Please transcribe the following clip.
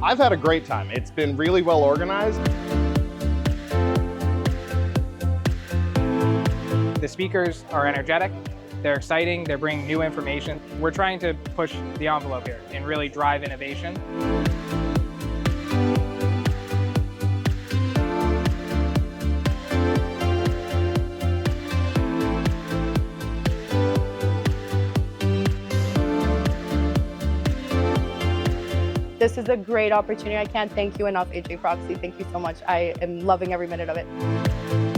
I've had a great time. It's been really well organized. The speakers are energetic, they're exciting, they're bringing new information. We're trying to push the envelope here and really drive innovation. This is a great opportunity. I can't thank you enough, HAProxy. Thank you so much. I am loving every minute of it.